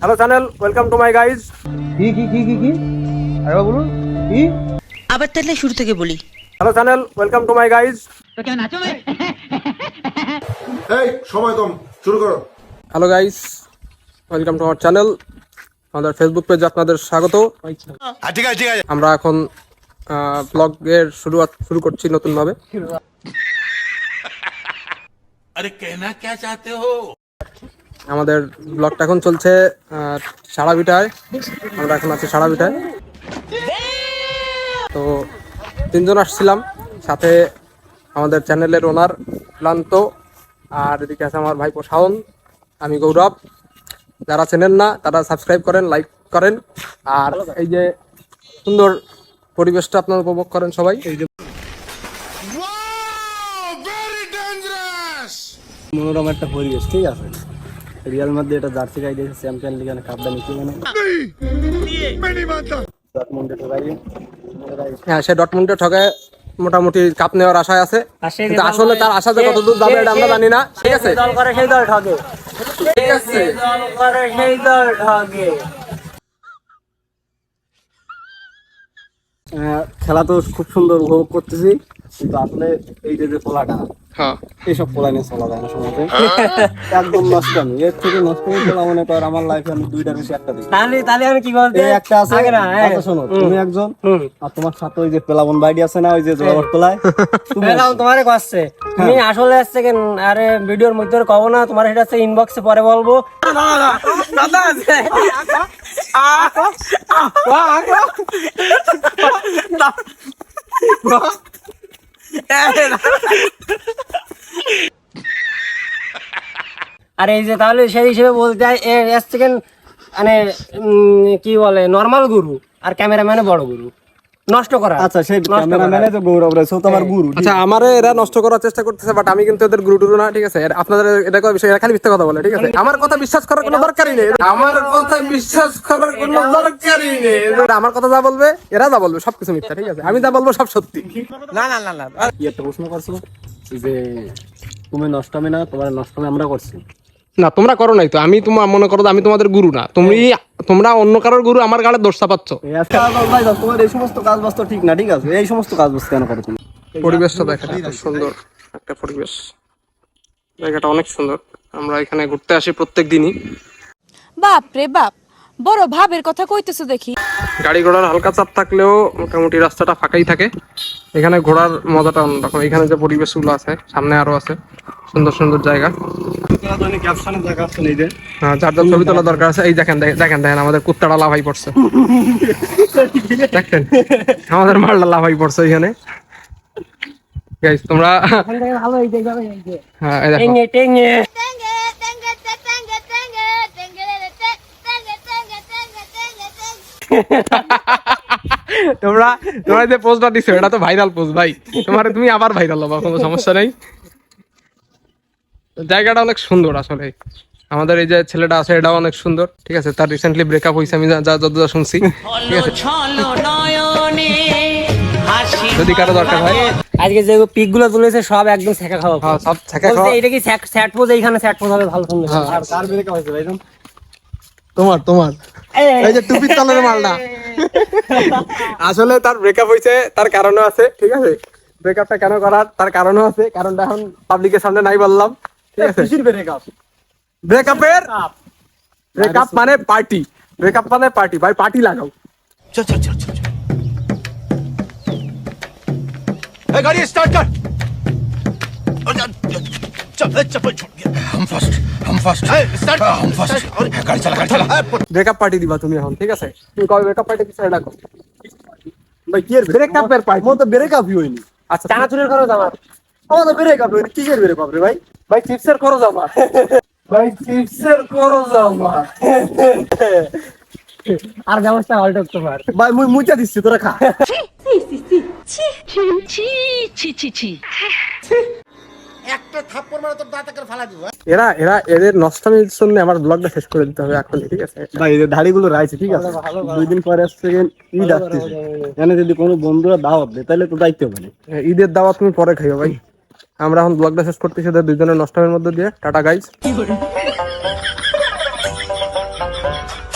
Hello channel, welcome to my guys. কি আরে বলুন কি আবার তাহলে শুরু থেকে বলি। Hello channel, welcome to my guys. এই সময় কম, শুরু করো। Hello guys, welcome to our channel. আমাদের ফেসবুক পেজে আপনাদের স্বাগত। ঠিক আছে আমরা এখন ব্লগের শুরু করছি নতুনভাবে। আরে কেনা কে চাতে হো? আমাদের ব্লগটা এখন চলছে সাড়াবিটায়। আমরা এখন আছি সাড়াবিটায়। তো তিনজন আসছিলাম, সাথে আমাদের চ্যানেলের ওনার ক্লান্ত, আর এদিকে আছে আমার ভাইপো শাওন, আমি গৌরব। যারা চেনেন না তারা সাবস্ক্রাইব করেন, লাইক করেন, আর এই যে সুন্দর পরিবেশটা আপনারা উপভোগ করেন সবাই। এই যে মনোরম একটা পরিবেশ, ঠিক আছে। রিয়াল মধ্যে এটা জার্সি গাই দিয়েছে, চ্যাম্পিয়ন লিগ এর কাপ দানি কি মানে ডটমুন্ডে ঠকাই। হ্যাঁ, সে ডটমুন্ডে ঠকায় মোটামুটি কাপ নেওয়ার আশায় আছে, কিন্তু আসলে তার আশা যে কতদূর যাবে এটা আমরা জানি না। ঠিক আছে, দল করে সেই দল ঠকে, ঠিক আছে। দল করে সেই দল ঠকে। খেলা তো খুব সুন্দর উপভোগ করতেছি, কিন্তু আসলে এই যে পোলাটা, হ্যাঁ, এইসব পোলা নিয়ে চলা যায় না সমাজে। একদম নষ্ট। আমি এর থেকে নষ্ট পোলা মনে কর আমার লাইফে আমি দুইটার বেশি একটা দেখি। তাহলে আমি কি বলতে, একটা আছে আচ্ছা শোনো, তুমি একজন আর তোমার সাথে ওই যে পেলাবন বাইডি আছে না, ওই যে জোড়াবট তোলায়, পেলাম তোমারে কষ্টে। তুমি আসলে আসছে কেন? আরে ভিডিওর মধ্যে কব না, তোমার সেটা হচ্ছে ইনবক্সে পরে বলবো। আর এই যে তাহলে সেই হিসেবে বলতে হয় সেকেন্ড মানে কি বলে নরমাল গুরু আর ক্যামেরাম্যানে বড় গুরু নষ্ট করা। আচ্ছা সেই ক্যামেরাম্যানে যে গৌরব রয়েছে ও তোমার গুরু। আচ্ছা, আমারে এরা নষ্ট করার চেষ্টা করতেছে, বাট আমি কিন্তু এদের গুরু টুরু না। ঠিক আছে, আপনাদের এটা কোনো বিষয়, এরা খালি মিথ্যা কথা বলে। ঠিক আছে, আমার কথা বিশ্বাস করার কোনো দরকারই নেই। আমার কথা বিশ্বাস করার কোনো দরকারই নেই। আমার কথা যা বলবে, এরা যা বলবে সবকিছু মিথ্যা। ঠিক আছে, আমি যা বলবো সব সত্যি। না কি একটা প্রশ্ন করছো যে তুমি নষ্টমী না, তোমার নষ্টমী আমরা করছি না, তোমরা করো নাই তো। আমি তোমার মনে করো আমি তোমাদের গুরু না, তোমরা অন্য কারোর গুরু আমার গালে দোষ চাপাচ্ছ। তোমার এই সমস্ত কাজ বাস্তব ঠিক না। ঠিক আছে, এই সমস্ত কাজ বাস্তব কেন করো তুমি? পরিবেশটা দেখেন, এত সুন্দর একটা পরিবেশ, জায়গাটা অনেক সুন্দর। আমরা এখানে ঘুরতে আসি প্রত্যেক দিনই। বাপ রে বাপ, বড় ভাবের কথা কইতেছো দেখি। গাড়ি ঘোড়ার হালকা চাপ থাকলেও মোটামুটি রাস্তাটা ফাঁকাই থাকে। এখানে ঘোরার মজাটা অন্যরকম। এখানে যে পরিবেশগুলো আছে, সামনে আরো আছে সুন্দর সুন্দর জায়গা। হ্যাঁ, যার যার ছবি তোলা দরকার আছে। এই দেখেন দেখেন দেখেন আমাদের কুত্তাটা লাফাই পড়ছে। দেখেন আমাদের মালটা লাফাই পড়ছে এখানে। গাইস তোমরা ভালো এই যে হ্যাঁ, এই দেখো টেঙ্গে টেঙ্গে তোমরা যে পোস্টটা দিছো এটা তো ভাইরাল পোস্ট ভাই। তুমি আবার ভাইরাল হবা, কোনো সমস্যা নেই। জায়গাটা অনেক সুন্দর আসলে। আমাদের এই যে ছেলেটা আছে এটাও অনেক সুন্দর। ঠিক আছে, তার রিসেন্টলি ব্রেকআপ হয়েছে, আমি যতটা শুনছি। ঠিক আছে, যদি কারো দরকার হয়। আজকে যে পিক গুলো তুলেছে সব একদম ছেঁকা খাওয়া। হ্যাঁ, সব ছেঁকা খাওয়া। এটা কি স্যাট পোজ? এইখানে স্যাট পোজ হবে ভালো সুন্দর। আর কার ব্রেকআপ হয়েছে ভাই? তোমার এই যে টুপির তলের মালটা। আসলে তার ব্রেকআপ হয়েছে, তার কারণও আছে। ঠিক আছে, ব্রেকআপটা কেন করার তার কারণও আছে, কারণটা এখন পাবলিকের সামনে নাই বললাম। ঠিক আছে, ব্রেকআপ মানে পার্টি, ব্রেকআপ মানে পার্টি ভাই, পার্টি লাগাও। চল गाड़ी स्टार्ट कर। चप्पल छूट गया। हम फर्स्ट स्टार्ट। हम फर्स्ट गाड़ी चला ব্রেকআপ পার্টি দিবা তুমি এখন। ঠিক আছে, তুমি কবে ব্রেকআপ পার্টি কিছু ডাকো ভাই। কি ব্রেকআপের পার্টি? আমার তো ব্রেকআপই হয়নি। আচ্ছা, চানাচুরের খরচ আমার। আমার তো ব্রেকআপ হয়নি। কিসের ব্রেকআপ রে ভাই? ভাই চিপসের খরচ আমার। ভাই চিপসের খরচ আমার। আর ব্যবস্থা হলটক তোমার। ভাই মুই মুচা দিচ্ছি, তোরা খা। এরা এদের নষ্টামির জন্য আমার ব্লগটা শেষ করে দিতে হবে এখন। ঠিক আছে ভাই এদের দাড়িগুলো রাইছে, ঠিক আছে। 2 দিন পরে আসছে ঈদ আসতেছে, এখানে যদি কোনো বন্ধুরা দাওয়াত দেয় তাহলে তো দায়িত্ব মানে। ঈদের দাওয়াত তুমি পরে খাইও ভাই। আমরা এখন ব্লগটা শেষ করতেছি ওদের দুইজনের নষ্টামের মধ্যে দিয়ে। Tata guys. है